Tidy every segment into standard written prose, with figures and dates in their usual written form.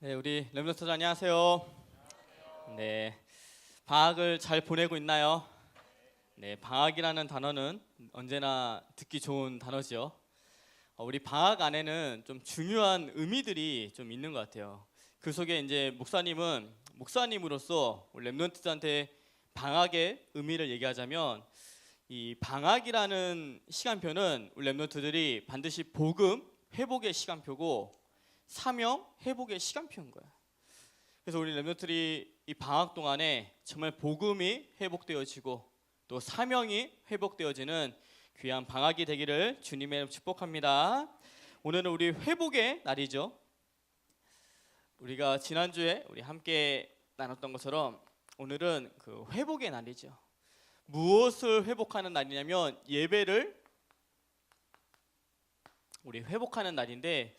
네, 우리 렘넌트들 안녕하세요. 네, 방학을 잘 보내고 있나요? 네, 방학이라는 단어는 언제나 듣기 좋은 단어죠. 우리 방학 안에는 좀 중요한 의미들이 좀 있는 것 같아요. 그 속에 이제 목사님은 목사님으로서 우리 렘넌트들한테 방학의 의미를 얘기하자면, 이 방학이라는 시간표는 우리 렘넌트들이 반드시 복음 회복의 시간표고 사명 회복의 시간표인 거야. 그래서 우리 렘넌트들이 이 방학 동안에 정말 복음이 회복되어지고 또 사명이 회복되어지는 귀한 방학이 되기를 주님의 이름으로 축복합니다. 오늘은 우리 회복의 날이죠. 우리가 지난주에 우리 함께 나눴던 것처럼 오늘은 그 회복의 날이죠. 무엇을 회복하는 날이냐면 예배를 우리 회복하는 날인데,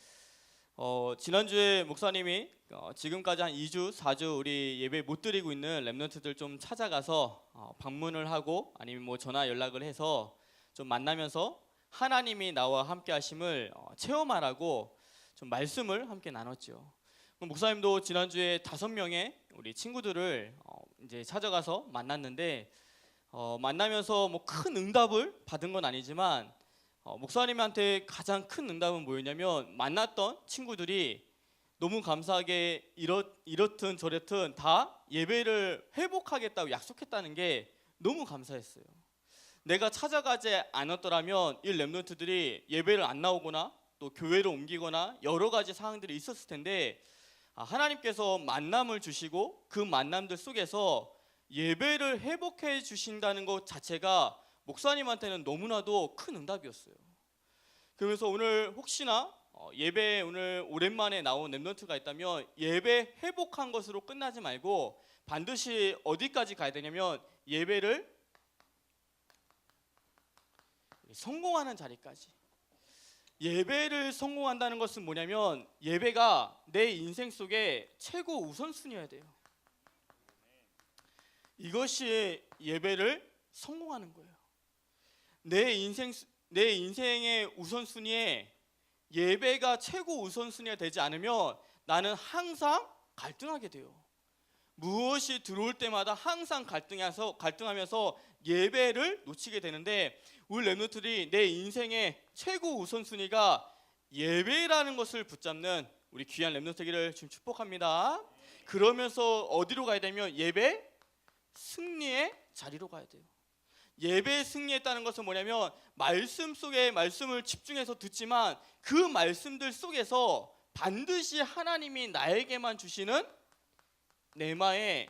지난주에 목사님이 지금까지 한 2주, 4주 우리 예배 못 드리고 있는 렘넌트들 좀 찾아가서 방문을 하고 아니면 뭐 전화 연락을 해서 좀 만나면서 하나님이 나와 함께 하심을 체험하라고 좀 말씀을 함께 나눴죠. 목사님도 지난주에 5명의 우리 친구들을 이제 찾아가서 만났는데, 만나면서 뭐 큰 응답을 받은 건 아니지만 목사님한테 가장 큰 응답은 뭐였냐면, 만났던 친구들이 너무 감사하게 이렇든 저렇든 다 예배를 회복하겠다고 약속했다는 게 너무 감사했어요. 내가 찾아가지 않았더라면 이 렘넌트들이 예배를 안 나오거나 또 교회를 옮기거나 여러 가지 상황들이 있었을 텐데, 하나님께서 만남을 주시고 그 만남들 속에서 예배를 회복해 주신다는 것 자체가 목사님한테는 너무나도 큰 응답이었어요. 그러면서 오늘 혹시나 예배에 오늘 오랜만에 나온 렘넌트가 있다면 예배 회복한 것으로 끝나지 말고 반드시 어디까지 가야 되냐면 예배를 성공하는 자리까지. 예배를 성공한다는 것은 뭐냐면 예배가 내 인생 속에 최고 우선순위여야 돼요. 이것이 예배를 성공하는 거예요. 내 인생의 우선순위에 예배가 최고 우선순위가 되지 않으면 나는 항상 갈등하게 돼요. 무엇이 들어올 때마다 항상 갈등하면서 예배를 놓치게 되는데, 우리 렘넌트들이 내 인생의 최고 우선순위가 예배라는 것을 붙잡는 우리 귀한 렘넌트기를 지금 축복합니다. 그러면서 어디로 가야 되면 예배 승리의 자리로 가야 돼요. 예배에 승리했다는 것은 뭐냐면 말씀 속에 말씀을 집중해서 듣지만 그 말씀들 속에서 반드시 하나님이 나에게만 주시는 레마의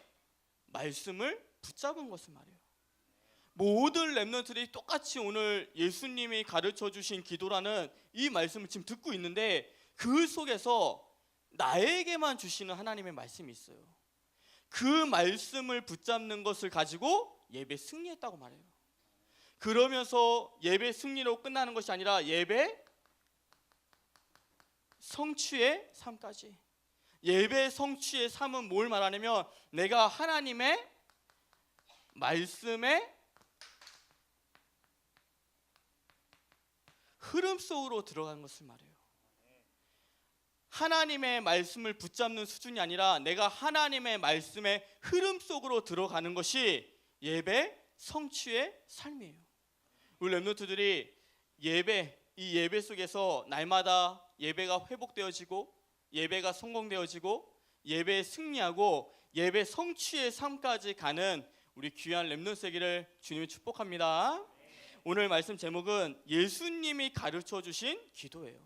말씀을 붙잡은 것을 말해요. 모든 렘넌트들이 똑같이 오늘 예수님이 가르쳐 주신 기도라는 이 말씀을 지금 듣고 있는데, 그 속에서 나에게만 주시는 하나님의 말씀이 있어요. 그 말씀을 붙잡는 것을 가지고 예배 승리했다고 말해요. 그러면서 예배 승리로 끝나는 것이 아니라 예배 성취의 삶까지. 예배 성취의 삶은 뭘 말하냐면 내가 하나님의 말씀의 흐름 속으로 들어가는 것을 말해요. 하나님의 말씀을 붙잡는 수준이 아니라 내가 하나님의 말씀의 흐름 속으로 들어가는 것이 예배 성취의 삶이에요. 우리 렘넌트들이 이 예배 속에서 날마다 예배가 회복되어지고 예배가 성공되어지고 예배에 승리하고 예배 성취의 삶까지 가는 우리 귀한 렘넌트이기를 주님이 축복합니다. 오늘 말씀 제목은 예수님이 가르쳐 주신 기도예요.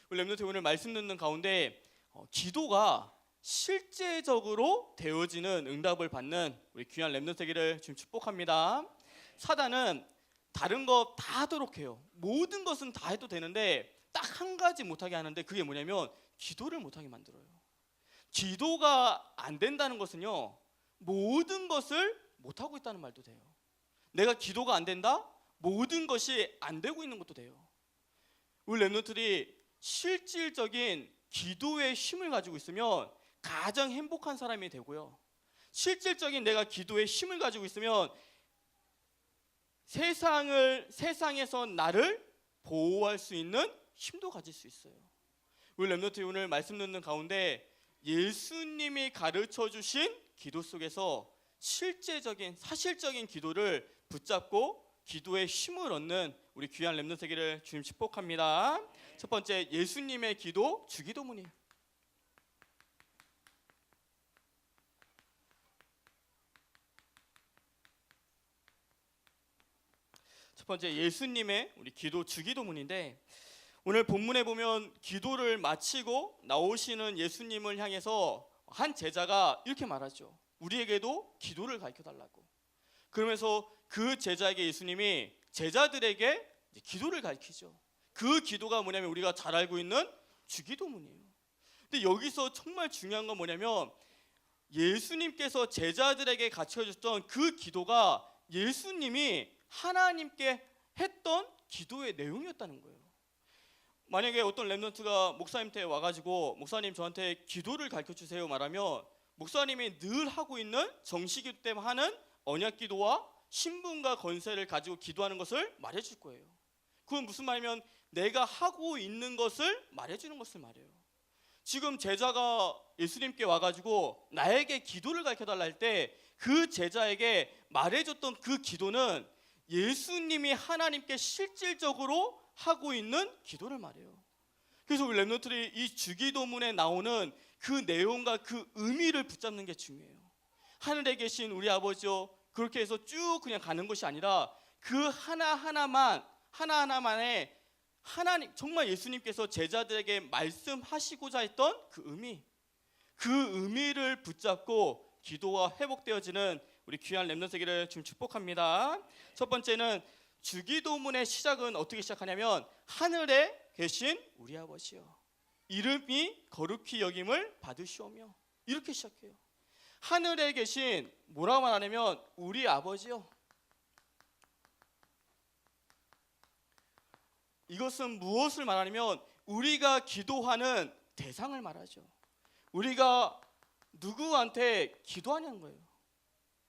우리 렘넌트 오늘 말씀 듣는 가운데 기도가 실제적으로 되어지는 응답을 받는 우리 귀한 렘넌트이기를 지금 축복합니다. 사단은 다른 거 다 하도록 해요. 모든 것은 다 해도 되는데 딱 한 가지 못하게 하는데, 그게 뭐냐면 기도를 못하게 만들어요. 기도가 안 된다는 것은요, 모든 것을 못하고 있다는 말도 돼요. 내가 기도가 안 된다? 모든 것이 안 되고 있는 것도 돼요. 우리 렘넌트들이 실질적인 기도의 힘을 가지고 있으면 가장 행복한 사람이 되고요, 실질적인 내가 기도의 힘을 가지고 있으면 세상에서 나를 보호할 수 있는 힘도 가질 수 있어요. 우리 렘넌트 오늘 말씀 듣는 가운데 예수님이 가르쳐 주신 기도 속에서 실제적인 사실적인 기도를 붙잡고 기도의 힘을 얻는 우리 귀한 렘넌트 되기를 주님 축복합니다. 첫 번째, 예수님의 기도 주기도문이에요. 첫 번째, 예수님의 우리 기도 주기도문인데, 오늘 본문에 보면 기도를 마치고 나오시는 예수님을 향해서 한 제자가 이렇게 말하죠. 우리에게도 기도를 가르쳐 달라고. 그러면서 그 제자에게 예수님이 제자들에게 기도를 가르치죠. 그 기도가 뭐냐면 우리가 잘 알고 있는 주기도문이에요. 근데 여기서 정말 중요한 건 뭐냐면 예수님께서 제자들에게 가르쳐 줬던 그 기도가 예수님이 하나님께 했던 기도의 내용이었다는 거예요. 만약에 어떤 렘넌트가 목사님한테 와가지고 목사님 저한테 기도를 가르쳐 주세요 말하면 목사님이 늘 하고 있는 정식기도 때 하는 언약기도와 신분과 건세를 가지고 기도하는 것을 말해줄 거예요. 그건 무슨 말이면 내가 하고 있는 것을 말해주는 것을 말해요. 지금 제자가 예수님께 와가지고 나에게 기도를 가르쳐달라 할 때 그 제자에게 말해줬던 그 기도는 예수님이 하나님께 실질적으로 하고 있는 기도를 말해요. 그래서 우리 렘넌트들이 이 주기도문에 나오는 그 내용과 그 의미를 붙잡는 게 중요해요. 하늘에 계신 우리 아버지요, 그렇게 해서 쭉 그냥 가는 것이 아니라 그 하나하나만의 하나님, 정말 예수님께서 제자들에게 말씀하시고자 했던 그 의미를 붙잡고 기도가 회복되어지는 우리 귀한 렘넌트 되기를 지금 축복합니다. 첫 번째는 주기도문의 시작은 어떻게 시작하냐면 하늘에 계신 우리 아버지요, 이름이 거룩히 여김을 받으시오며, 이렇게 시작해요. 하늘에 계신 뭐라고 말하냐면 우리 아버지요. 이것은 무엇을 말하냐면 우리가 기도하는 대상을 말하죠. 우리가 누구한테 기도하냐는 거예요.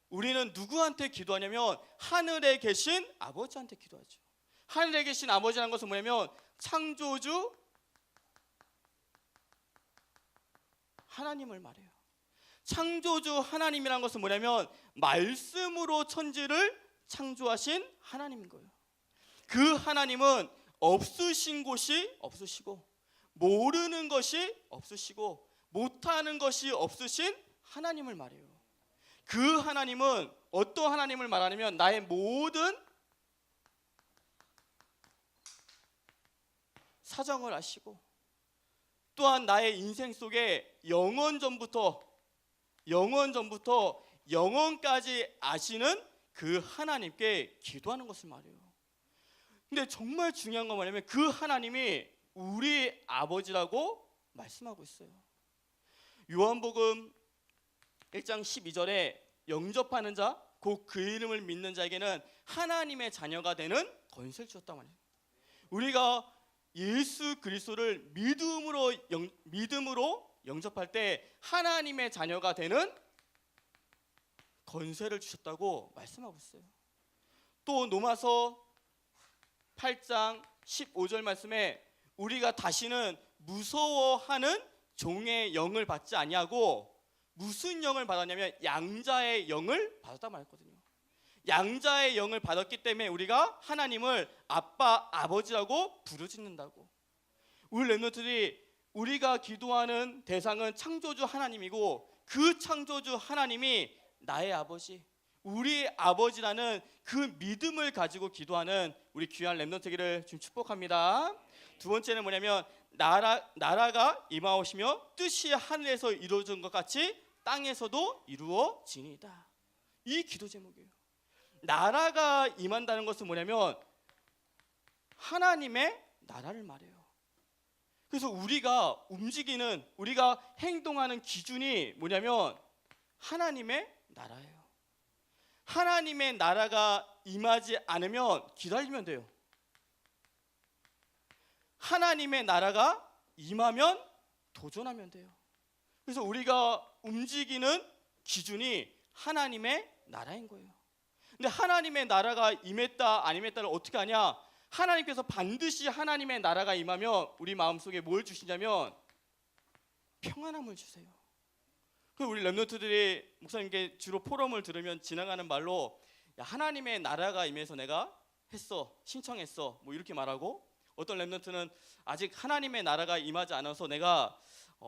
우리는 누구한테 기도하냐면 하늘에 계신 아버지한테 기도하죠. 하늘에 계신 아버지라는 것은 뭐냐면 창조주 하나님을 말해요. 창조주 하나님이라는 것은 뭐냐면 말씀으로 천지를 창조하신 하나님인 거예요. 그 하나님은 없으신 곳이 없으시고 모르는 것이 없으시고 못하는 것이 없으신 하나님을 말해요. 그 하나님은 어떤 하나님을 말하냐면 나의 모든 사정을 아시고 또한 나의 인생 속에 영원 전부터 영원까지 아시는 그 하나님께 기도하는 것을 말해요. 근데 정말 중요한 건 뭐냐면 그 하나님이 우리 아버지라고 말씀하고 있어요. 요한복음 1장 12절에 영접하는 자, 곧 그 이름을 믿는 자에게는 하나님의 자녀가 되는 권세를 주었단 말이에요. 우리가 예수 그리스도를 믿음으로 영접할 때 하나님의 자녀가 되는 권세를 주셨다고 말씀하고 있어요. 또 로마서 8장 15절 말씀에 우리가 다시는 무서워하는 종의 영을 받지 아니하고 무슨 영을 받았냐면 양자의 영을 받았다 말했거든요. 양자의 영을 받았기 때문에 우리가 하나님을 아빠, 아버지라고 부르짖는다고. 우리 렘넌트들이 우리가 기도하는 대상은 창조주 하나님이고 그 창조주 하나님이 나의 아버지, 우리 아버지라는 그 믿음을 가지고 기도하는 우리 귀한 렘넌트기를 지금 축복합니다. 두 번째는 뭐냐면 나라가 임하오시며 뜻이 하늘에서 이루어진 것 같이 땅에서도 이루어지니이다. 이 기도 제목이에요. 나라가 임한다는 것은 뭐냐면 하나님의 나라를 말해요. 그래서 우리가 움직이는, 우리가 행동하는 기준이 뭐냐면 하나님의 나라예요. 하나님의 나라가 임하지 않으면 기다리면 돼요. 하나님의 나라가 임하면 도전하면 돼요. 그래서 우리가 움직이는 기준이 하나님의 나라인 거예요. 근데 하나님의 나라가 임했다 안 임했다를 어떻게 하냐? 하나님께서 반드시 하나님의 나라가 임하면 우리 마음속에 뭘 주시냐면 평안함을 주세요. 그 우리 렘넌트들이 목사님께 주로 포럼을 들으면 지나가는 말로 야, 하나님의 나라가 임해서 내가 했어, 신청했어, 뭐 이렇게 말하고, 어떤 렘넌트는 아직 하나님의 나라가 임하지 않아서 내가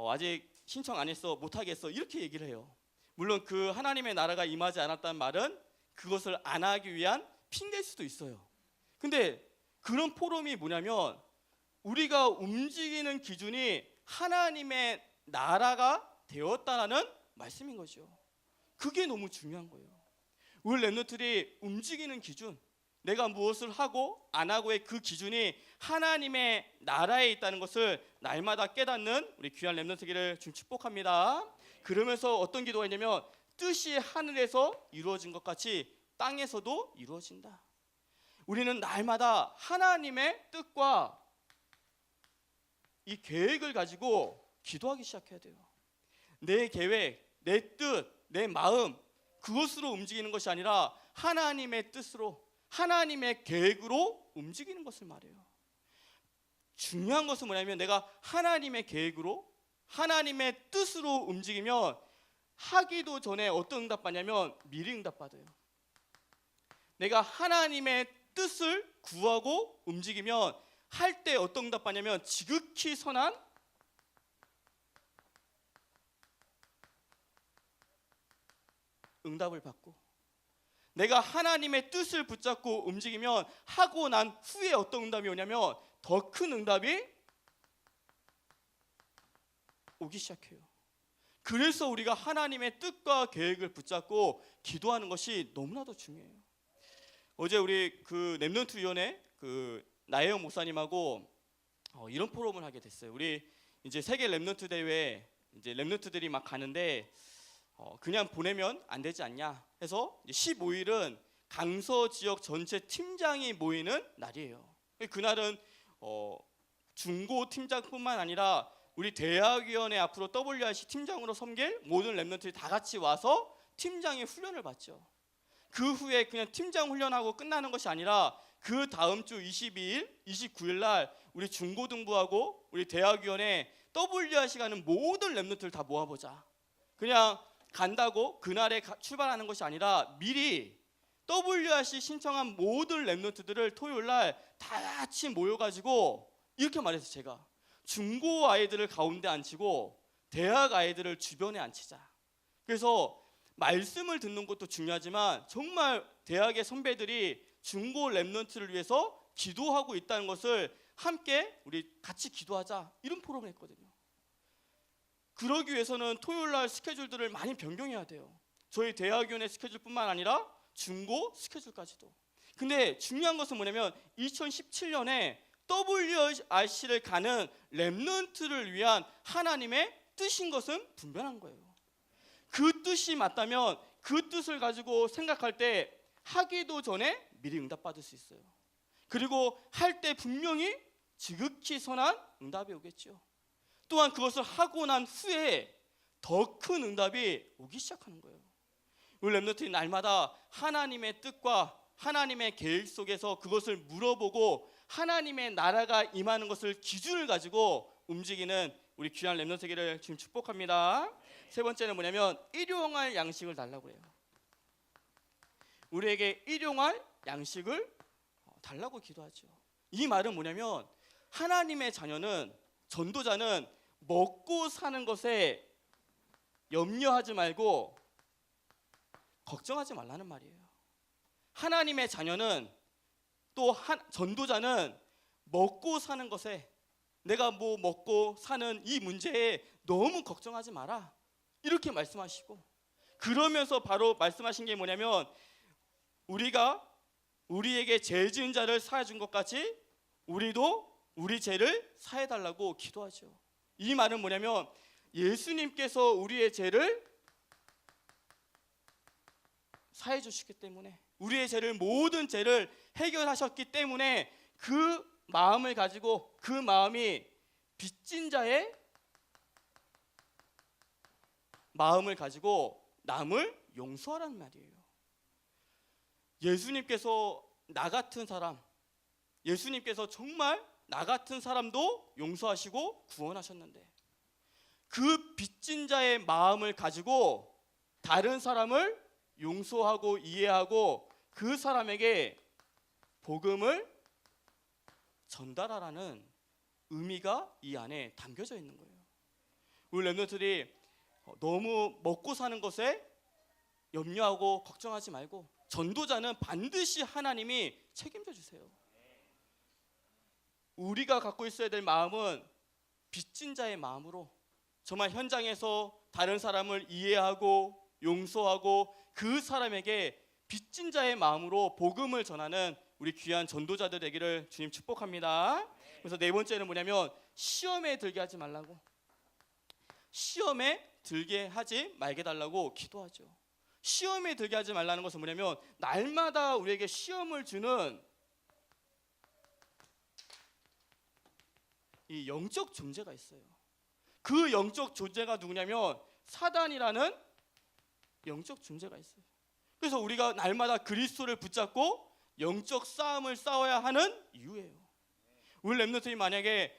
아직 신청 안 했어, 못 하겠어, 이렇게 얘기를 해요. 물론 그 하나님의 나라가 임하지 않았다는 말은 그것을 안 하기 위한 핑계일 수도 있어요. 근데 그런 포럼이 뭐냐면 우리가 움직이는 기준이 하나님의 나라가 되었다는 말씀인 거죠. 그게 너무 중요한 거예요. 우리 렘넌트들이 움직이는 기준, 내가 무엇을 하고 안 하고의 그 기준이 하나님의 나라에 있다는 것을 날마다 깨닫는 우리 귀한 렘넌트기를 좀 축복합니다. 그러면서 어떤 기도가 있냐면 뜻이 하늘에서 이루어진 것 같이 땅에서도 이루어진다. 우리는 날마다 하나님의 뜻과 이 계획을 가지고 기도하기 시작해야 돼요. 내 계획, 내 뜻, 내 마음, 그것으로 움직이는 것이 아니라 하나님의 뜻으로, 하나님의 계획으로 움직이는 것을 말해요. 중요한 것은 뭐냐면 내가 하나님의 계획으로, 하나님의 뜻으로 움직이면 하기도 전에 어떤 응답 받냐면 미리 응답 받아요. 내가 하나님의 뜻을 구하고 움직이면 할 때 어떤 응답 받냐면 지극히 선한 응답을 받고, 내가 하나님의 뜻을 붙잡고 움직이면 하고 난 후에 어떤 응답이 오냐면 더 큰 응답이 오기 시작해요. 그래서 우리가 하나님의 뜻과 계획을 붙잡고 기도하는 것이 너무나도 중요해요. 어제 우리 그 렘넌트 위원회 그 나혜영 목사님하고 이런 포럼을 하게 됐어요. 우리 이제 세계 렘넌트 대회 이제 렘넌트들이 막 가는데 그냥 보내면 안 되지 않냐 해서 15일은 강서 지역 전체 팀장이 모이는 날이에요. 그날은 중고 팀장뿐만 아니라 우리 대학위원회 앞으로 WRC 팀장으로 섬길 모든 렘넌트들이 다 같이 와서 팀장의 훈련을 받죠. 그 후에 그냥 팀장 훈련하고 끝나는 것이 아니라 그 다음 주 22일, 29일 날 우리 중고등부하고 우리 대학위원회 WRC 가는 모든 렘넌트를 다 모아보자. 그냥 간다고 그날에 출발하는 것이 아니라 미리 WRC 신청한 모든 렘넌트들을 토요일 날 다 같이 모여가지고 이렇게 말해서 제가 중고 아이들을 가운데 앉히고 대학 아이들을 주변에 앉히자. 그래서 말씀을 듣는 것도 중요하지만 정말 대학의 선배들이 중고 렘넌트를 위해서 기도하고 있다는 것을 함께 우리 같이 기도하자, 이런 포럼을 했거든요. 그러기 위해서는 토요일 날 스케줄들을 많이 변경해야 돼요. 저희 대학위원회 스케줄뿐만 아니라 중고 스케줄까지도. 근데 중요한 것은 뭐냐면 2017년에 WRC를 가는 렘넌트를 위한 하나님의 뜻인 것은 분명한 거예요. 그 뜻이 맞다면 그 뜻을 가지고 생각할 때 하기도 전에 미리 응답받을 수 있어요. 그리고 할 때 분명히 지극히 선한 응답이 오겠죠. 또한 그것을 하고 난 후에 더 큰 응답이 오기 시작하는 거예요. 우리 렘넌트들이 날마다 하나님의 뜻과 하나님의 계획 속에서 그것을 물어보고 하나님의 나라가 임하는 것을 기준을 가지고 움직이는 우리 귀한 렘넌트기를 지금 축복합니다. 세 번째는 뭐냐면 일용할 양식을 달라고 해요. 우리에게 일용할 양식을 달라고 기도하죠. 이 말은 뭐냐면 하나님의 자녀는, 전도자는 먹고 사는 것에 염려하지 말고 걱정하지 말라는 말이에요. 하나님의 자녀는 또 전도자는 먹고 사는 것에, 내가 뭐 먹고 사는 이 문제에 너무 걱정하지 마라, 이렇게 말씀하시고, 그러면서 바로 말씀하신 게 뭐냐면 우리가 우리에게 죄 지은 자를 사해 준 것 같이 우리도 우리 죄를 사해 달라고 기도하죠. 이 말은 뭐냐면 예수님께서 우리의 죄를 사해 주시기 때문에, 우리의 죄를, 모든 죄를 해결하셨기 때문에 그 마음을 가지고, 그 마음이 빚진 자의 마음을 가지고 남을 용서하라는 말이에요. 예수님께서 나 같은 사람, 예수님께서 정말 나 같은 사람도 용서하시고 구원하셨는데 그 그 빚진 자의 마음을 가지고 다른 사람을 용서하고 이해하고 그 사람에게 복음을 전달하라는 의미가 이 안에 담겨져 있는 거예요. 우리 렘넌트들이 너무 먹고 사는 것에 염려하고 걱정하지 말고 전도자는 반드시 하나님이 책임져 주세요. 우리가 갖고 있어야 될 마음은 빚진 자의 마음으로 정말 현장에서 다른 사람을 이해하고 용서하고 그 사람에게 빚진 자의 마음으로 복음을 전하는 우리 귀한 전도자들 되기를 주님 축복합니다. 그래서 네 번째는 뭐냐면 시험에 들게 하지 말라고, 시험에 들게 하지 말게 달라고 기도하죠. 시험에 들게 하지 말라는 것은 뭐냐면 날마다 우리에게 시험을 주는 이 영적 존재가 있어요. 그 영적 존재가 누구냐면 사단이라는 영적 존재가 있어요. 그래서 우리가 날마다 그리스도를 붙잡고 영적 싸움을 싸워야 하는 이유예요. 우리 렘넌트들이 만약에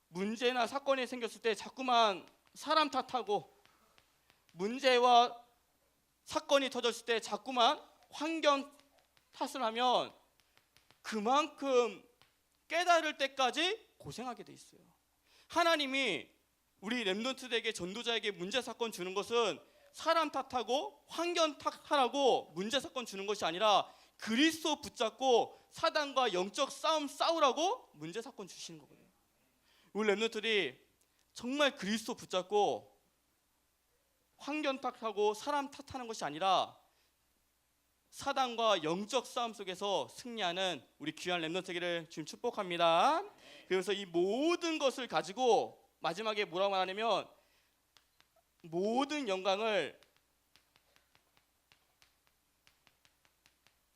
문제나 사건이 생겼을 때 자꾸만 사람 탓하고 문제와 사건이 터졌을 때 자꾸만 환경 탓을 하면 그만큼 깨달을 때까지 고생하게 돼 있어요. 하나님이 우리 렘넌트들에게 전도자에게 문제 사건 주는 것은 사람 탓하고 환경 탓하라고 문제 사건 주는 것이 아니라 그리스도 붙잡고 사단과 영적 싸움 싸우라고 문제 사건 주시는 거거든요. 우리 렘넌트들이 정말 그리스도 붙잡고 환경 탓하고 사람 탓하는 것이 아니라 사단과 영적 싸움 속에서 승리하는 우리 귀한 렘넌트기를 주님 축복합니다. 그래서 이 모든 것을 가지고 마지막에 뭐라고 말하냐면 모든 영광을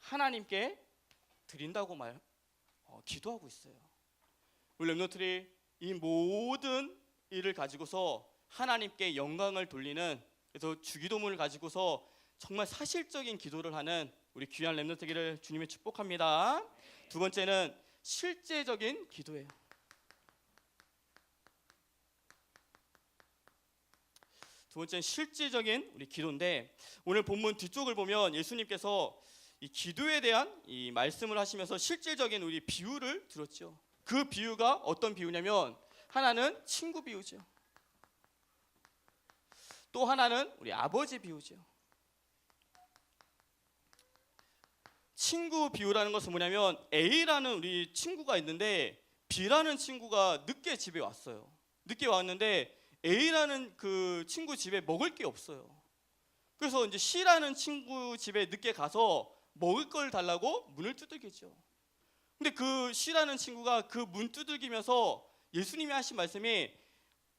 하나님께 드린다고 기도하고 있어요. 우리 렘넌트들이 이 모든 일을 가지고서 하나님께 영광을 돌리는, 그래서 주기도문을 가지고서 정말 사실적인 기도를 하는 우리 귀한 렘넌트기를 주님의 축복합니다. 두 번째는 실제적인 기도예요. 두 번째는 실질적인 우리 기도인데, 오늘 본문 뒤쪽을 보면 예수님께서 이 기도에 대한 이 말씀을 하시면서 실질적인 우리 비유를 들었죠. 그 비유가 어떤 비유냐면 하나는 친구 비유죠. 또 하나는 우리 아버지 비유죠. 친구 비유라는 것은 뭐냐면 A라는 우리 친구가 있는데 B라는 친구가 늦게 집에 왔어요. 늦게 왔는데 A라는 그 친구 집에 먹을 게 없어요. 그래서 이제 C라는 친구 집에 늦게 가서 먹을 걸 달라고 문을 두들기죠. 근데 그 C라는 친구가 그 문 두들기면서 예수님이 하신 말씀이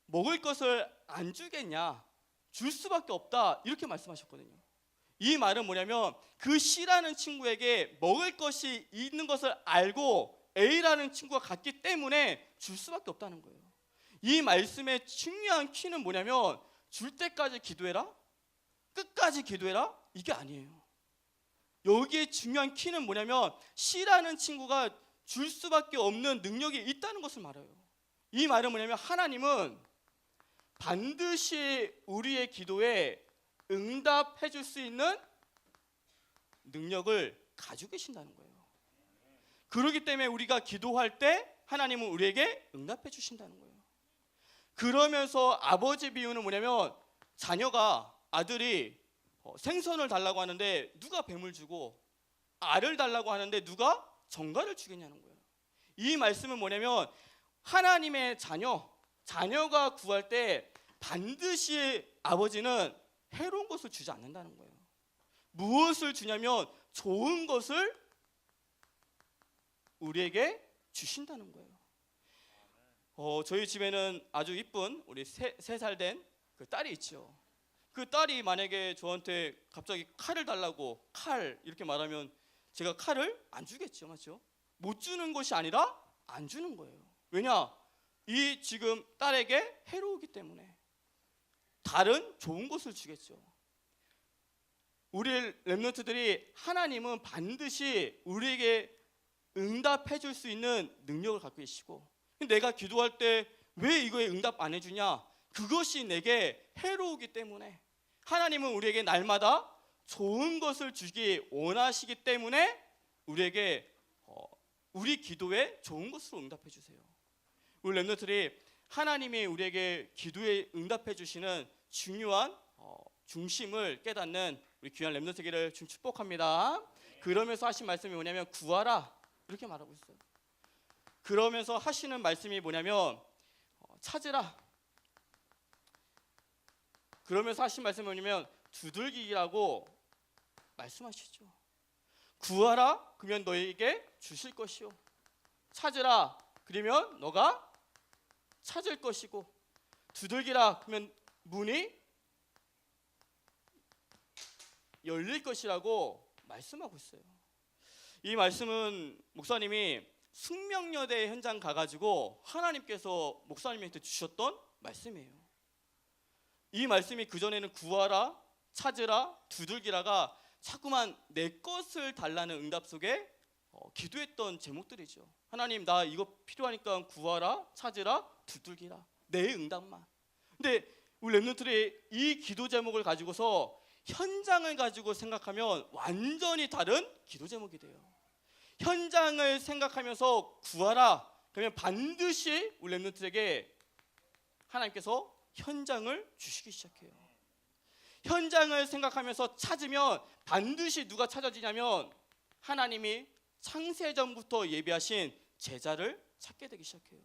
먹을 것을 안 주겠냐, 줄 수밖에 없다, 이렇게 말씀하셨거든요. 이 말은 뭐냐면 그 C라는 친구에게 먹을 것이 있는 것을 알고 A라는 친구가 갔기 때문에 줄 수밖에 없다는 거예요. 이 말씀의 중요한 키는 뭐냐면 줄 때까지 기도해라, 끝까지 기도해라, 이게 아니에요. 여기에 중요한 키는 뭐냐면 C라는 친구가 줄 수밖에 없는 능력이 있다는 것을 말해요. 이 말은 뭐냐면 하나님은 반드시 우리의 기도에 응답해 줄 수 있는 능력을 가지고 계신다는 거예요. 그렇기 때문에 우리가 기도할 때 하나님은 우리에게 응답해 주신다는 거예요. 그러면서 아버지 비유는 뭐냐면 자녀가, 아들이 생선을 달라고 하는데 누가 뱀을 주고 알을 달라고 하는데 누가 정갈을 주겠냐는 거예요. 이 말씀은 뭐냐면 하나님의 자녀가 구할 때 반드시 아버지는 해로운 것을 주지 않는다는 거예요. 무엇을 주냐면 좋은 것을 우리에게 주신다는 거예요. 저희 집에는 아주 이쁜 우리 3살 된 그 딸이 있죠. 그 딸이 만약에 저한테 갑자기 칼을 달라고, 칼 이렇게 말하면 제가 칼을 안 주겠죠, 맞죠? 못 주는 것이 아니라 안 주는 거예요. 왜냐? 이 지금 딸에게 해로우기 때문에 다른 좋은 것을 주겠죠. 우리 렘넌트들이 하나님은 반드시 우리에게 응답해 줄 수 있는 능력을 갖고 계시고, 내가 기도할 때 왜 이거에 응답 안 해주냐? 그것이 내게 해로우기 때문에 하나님은 우리에게 날마다 좋은 것을 주기 원하시기 때문에 우리에게 우리 기도에 좋은 것으로 응답해 주세요. 우리 렘넌트들이 하나님이 우리에게 기도에 응답해 주시는 중요한 중심을 깨닫는 우리 귀한 렘넌트기를 좀 축복합니다. 그러면서 하신 말씀이 뭐냐면 구하라 이렇게 말하고 있어요. 그러면서 하시는 말씀이 뭐냐면 찾으라. 그러면서 하신 말씀이 뭐냐면 두들기라고 말씀하시죠. 구하라 그러면 너에게 주실 것이요, 찾으라 그러면 너가 찾을 것이고, 두들기라 그러면 문이 열릴 것이라고 말씀하고 있어요. 이 말씀은 목사님이 숙명여대 현장 가가지고 하나님께서 목사님한테 주셨던 말씀이에요. 이 말씀이 그전에는 구하라, 찾으라, 두들기라가 자꾸만 내 것을 달라는 응답 속에 기도했던 제목들이죠. 하나님 나 이거 필요하니까 구하라, 찾으라, 두들기라, 내 응답만. 근데 우리 렘넌트들이 이 기도 제목을 가지고서 현장을 가지고 생각하면 완전히 다른 기도 제목이 돼요. 현장을 생각하면서 구하라 그러면 반드시 우리 렘넌트에게 하나님께서 현장을 주시기 시작해요. 현장을 생각하면서 찾으면 반드시 누가 찾아지냐면 하나님이 창세전부터 예비하신 제자를 찾게 되기 시작해요.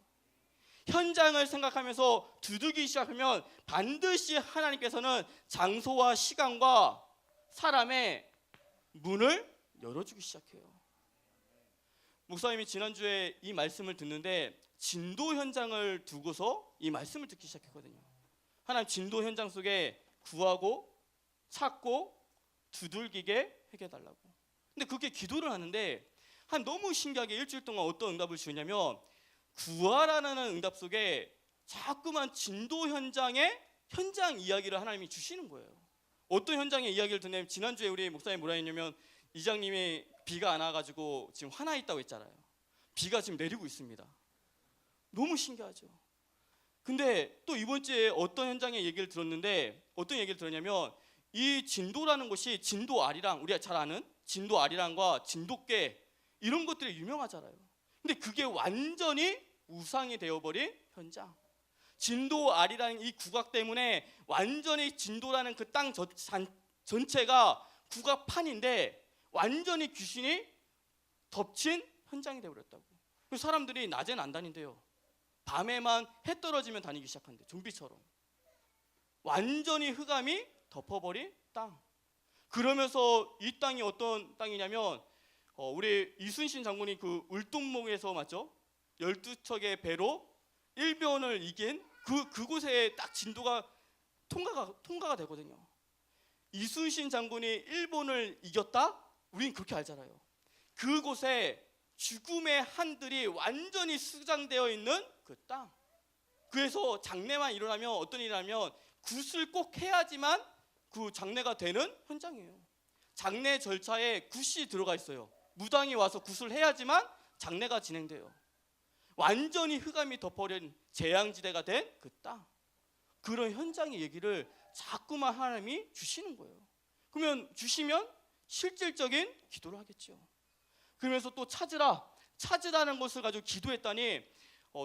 현장을 생각하면서 두들기기 시작하면 반드시 하나님께서는 장소와 시간과 사람의 문을 열어주기 시작해요. 목사님이 지난주에 이 말씀을 듣는데 진도 현장을 두고서 이 말씀을 듣기 시작했거든요. 하나님 진도 현장 속에 구하고 찾고 두들기게 해달라고. 근데 그렇게 기도를 하는데 너무 신기하게 일주일 동안 어떤 응답을 주냐면 구하라는 응답 속에 자꾸만 진도 현장의 현장 이야기를 하나님이 주시는 거예요. 어떤 현장의 이야기를 듣냐면 지난주에 우리 목사님 뭐라 했냐면 이장님이 비가 안 와가지고 지금 화나 있다고 했잖아요. 비가 지금 내리고 있습니다. 너무 신기하죠. 근데 또 이번 주에 어떤 현장의 얘기를 들었는데 어떤 얘기를 들었냐면 이 진도라는 곳이 진도 아리랑, 우리가 잘 아는 진도 아리랑과 진돗개 이런 것들이 유명하잖아요. 근데 그게 완전히 우상이 되어버린 현장. 진도 아리랑 이 국악 때문에 완전히 진도라는 그 땅 전체가 국악판인데 완전히 귀신이 덮친 현장이 되어버렸다고. 그래서 사람들이 낮에는 안 다닌대요. 밤에만 해 떨어지면 다니기 시작한대. 좀비처럼. 완전히 흑암이 덮어버린 땅. 그러면서 이 땅이 어떤 땅이냐면 우리 이순신 장군이 그 울동목에서 맞죠? 12척의 배로 일본을 이긴 그곳에 딱 진도가 통과가 되거든요. 이순신 장군이 일본을 이겼다? 우린 그렇게 알잖아요. 그곳에 죽음의 한들이 완전히 수장되어 있는 그 땅. 그래서 장례만 일어나면 어떤 일이 나면 굿을 꼭 해야지만 그 장례가 되는 현장이에요. 장례 절차에 굿이 들어가 있어요. 무당이 와서 굿을 해야지만 장례가 진행돼요. 완전히 흑암이 덮어버린 재앙지대가 된 그 땅. 그런 현장의 얘기를 자꾸만 하나님이 주시는 거예요. 그러면 주시면 실질적인 기도를 하겠죠. 그러면서 또 찾으라는 것을 가지고 기도했다니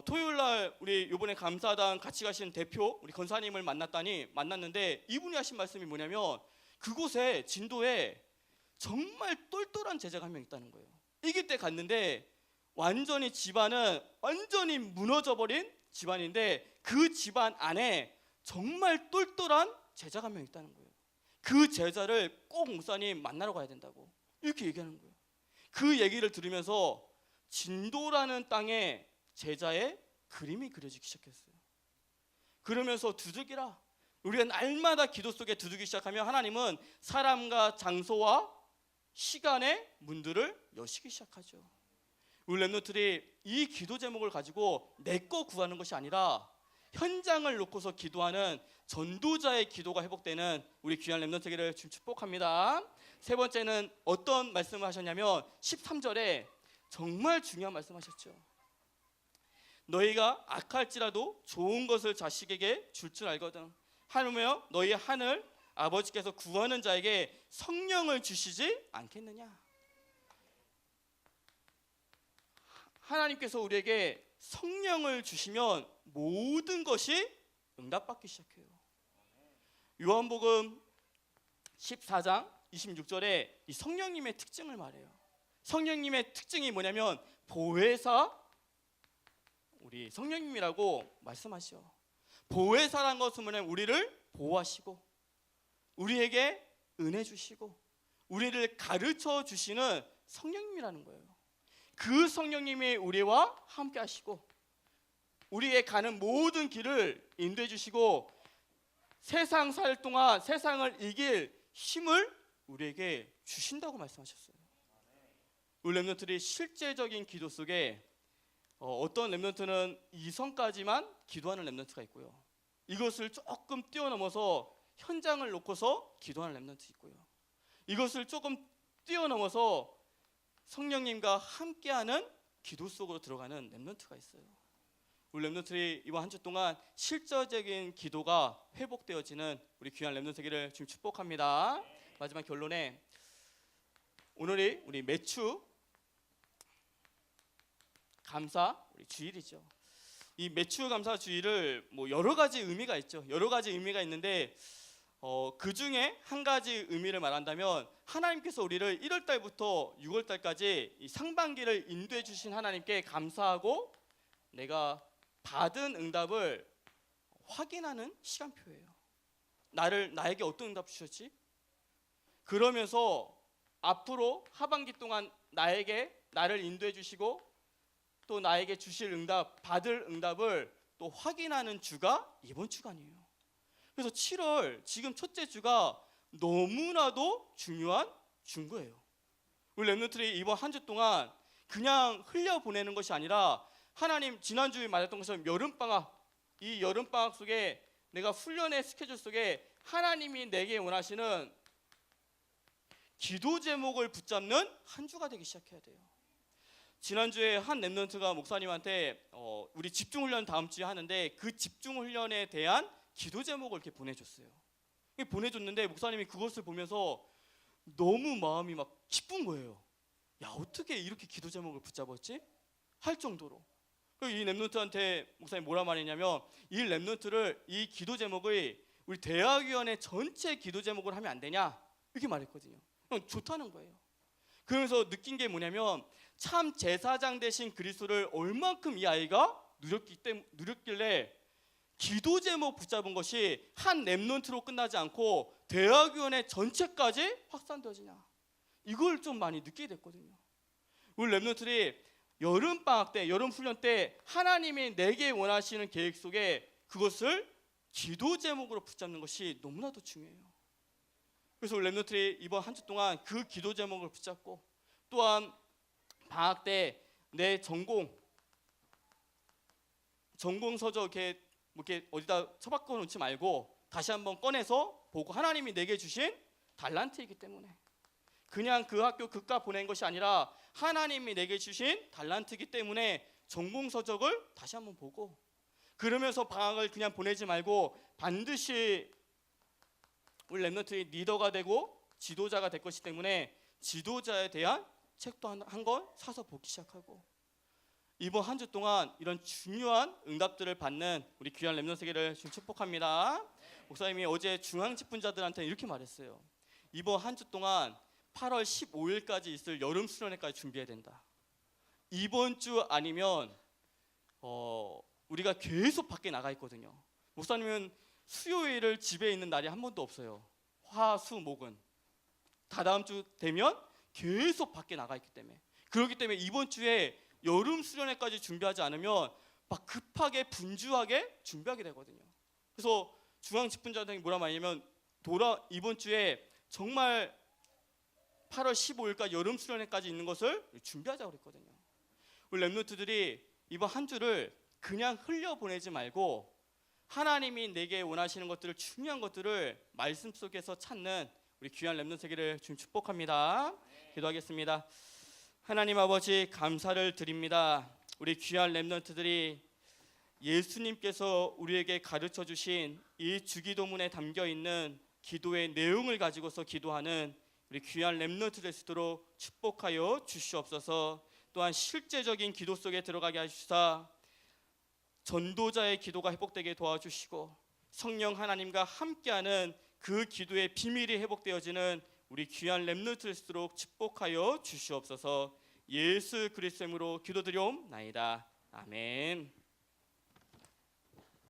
토요일날 우리 이번에 감사단 같이 가신 대표 우리 권사님을 만났는데 이분이 하신 말씀이 뭐냐면 그곳에 진도에 정말 똘똘한 제자가 한 명 있다는 거예요. 이길 때 갔는데 완전히 집안은 완전히 무너져버린 집안인데 그 집안 안에 정말 똘똘한 제자가 한 명 있다는 거예요. 그 제자를 꼭 목사님 만나러 가야 된다고 이렇게 얘기하는 거예요. 그 얘기를 들으면서 진도라는 땅에 제자의 그림이 그려지기 시작했어요. 그러면서 두들기라. 우리가 날마다 기도 속에 두들기 시작하면 하나님은 사람과 장소와 시간의 문들을 여시기 시작하죠. 우리 렘넌트들이 이 기도 제목을 가지고 내 거 구하는 것이 아니라 현장을 놓고서 기도하는 전도자의 기도가 회복되는 우리 귀한 렘넌트들을 축복합니다. 세 번째는 어떤 말씀을 하셨냐면 13절에 정말 중요한 말씀하셨죠. 너희가 악할지라도 좋은 것을 자식에게 줄 줄 알거든. 하물며 너희 하늘 아버지께서 구하는 자에게 성령을 주시지 않겠느냐. 하나님께서 우리에게 성령을 주시면 모든 것이 응답받기 시작해요. 요한복음 14장 26절에 이 성령님의 특징을 말해요. 성령님의 특징이 뭐냐면 보혜사, 우리 성령님이라고 말씀하시오. 보혜사란 것은 뭐냐면 우리를 보호하시고 우리에게 은혜 주시고 우리를 가르쳐 주시는 성령님이라는 거예요. 그 성령님이 우리와 함께 하시고 우리의 가는 모든 길을 인도해 주시고 세상 살 동안 세상을 이길 힘을 우리에게 주신다고 말씀하셨어요. 우리 렘넌트들이 실제적인 기도 속에 어떤 렘넌트는 이성까지만 기도하는 렘넌트가 있고요. 이것을 조금 뛰어넘어서 현장을 놓고서 기도하는 렘넌트 있고요. 이것을 조금 뛰어넘어서 성령님과 함께하는 기도 속으로 들어가는 렘넌트가 있어요. 우리 렘넌트들이 이번 한 주 동안 실제적인 기도가 회복되어지는 우리 귀한 렘넌트 되기를 지금 축복합니다. 마지막 결론에 오늘이 우리 매추 감사 우리 주일이죠. 이 매추 감사 주일을 뭐 여러 가지 의미가 있죠. 여러 가지 의미가 있는데 그 중에 한 가지 의미를 말한다면 하나님께서 우리를 1월 달부터 6월 달까지 이 상반기를 인도해 주신 하나님께 감사하고 내가 받은 응답을 확인하는 시간표예요. 나에게 어떤 응답 주셨지? 그러면서 앞으로 하반기 동안 나를 인도해 주시고 또 나에게 주실 응답, 받을 응답을 또 확인하는 주가 이번 주간이에요. 그래서 7월 지금 첫째 주가 너무나도 중요한 주인 거예요. 우리 렘넌트들이 이번 한 주 동안 그냥 흘려보내는 것이 아니라 하나님 지난주에 말했던 것처럼 여름방학, 이 여름방학 속에 내가 훈련의 스케줄 속에 하나님이 내게 원하시는 기도 제목을 붙잡는 한 주가 되기 시작해야 돼요. 지난주에 한 렘넌트가 목사님한테 우리 집중훈련 다음 주에 하는데 그 집중훈련에 대한 기도 제목을 이렇게 보내줬어요. 보내줬는데 목사님이 그것을 보면서 너무 마음이 막 기쁜 거예요. 야, 어떻게 이렇게 기도 제목을 붙잡았지? 할 정도로. 이 렘넌트한테 목사님 뭐라 말했냐면 이 렘넌트를 이 기도 제목의 우리 대학위원회 전체 기도 제목을 하면 안 되냐 이렇게 말했거든요. 좋다는 거예요. 그러면서 느낀 게 뭐냐면 참 제사장 되신 그리스도를 얼만큼 이 아이가 누렸길래 기도 제목 붙잡은 것이 한 렘넌트로 끝나지 않고 대학위원회 전체까지 확산되어지냐, 이걸 좀 많이 느끼게 됐거든요. 우리 렘넌트들이 여름방학 때, 여름훈련 때 하나님이 내게 원하시는 계획 속에 그것을 기도 제목으로 붙잡는 것이 너무나도 중요해요. 그래서 우리 렘넌트들이 이번 한 주 동안 그 기도 제목을 붙잡고 또한 방학 때 내 전공 서적 이렇게 어디다 처박혀 놓지 말고 다시 한번 꺼내서 보고 하나님이 내게 주신 달란트이기 때문에 그냥 그 학교 그과 보낸 것이 아니라 하나님이 내게 주신 달란트이기 때문에 전공 서적을 다시 한번 보고 그러면서 방학을 그냥 보내지 말고 반드시 우리 렘넌트의 리더가 되고 지도자가 될 것이기 때문에 지도자에 대한 책도 한 권 사서 보기 시작하고 이번 한 주 동안 이런 중요한 응답들을 받는 우리 귀한 렘넌트 세계를 좀 축복합니다. 목사님이 어제 중앙 직분자들한테 이렇게 말했어요. 이번 한 주 동안 8월 15일까지 있을 여름 수련회까지 준비해야 된다. 이번 주 아니면 우리가 계속 밖에 나가 있거든요. 목사님은 수요일을 집에 있는 날이 한 번도 없어요. 화, 수, 목은 다 다음 주 되면 계속 밖에 나가 있기 때문에 그렇기 때문에 이번 주에 여름 수련회까지 준비하지 않으면 막 급하게 분주하게 준비하게 되거든요. 그래서 중앙 직분자들이 뭐라 말하냐면 이번 주에 정말 8월 15일까지 여름 수련회까지 있는 것을 준비하자고 그랬거든요. 우리 렘넌트들이 이번 한 주를 그냥 흘려보내지 말고 하나님이 내게 원하시는 것들을 중요한 것들을 말씀 속에서 찾는 우리 귀한 렘넌트 세계를 주님 축복합니다. 기도하겠습니다. 하나님 아버지 감사를 드립니다. 우리 귀한 렘넌트들이 예수님께서 우리에게 가르쳐 주신 이 주기도문에 담겨 있는 기도의 내용을 가지고서 기도하는 우리 귀한 렘넌트 될 수 있도록 축복하여 주시옵소서. 또한 실제적인 기도 속에 들어가게 하시사 전도자의 기도가 회복되게 도와주시고 성령 하나님과 함께하는 그 기도의 비밀이 회복되어지는 우리 귀한 렘넌트 될 수 있도록 축복하여 주시옵소서. 예수 그리스도의 이름으로 기도드리옵나이다. 아멘.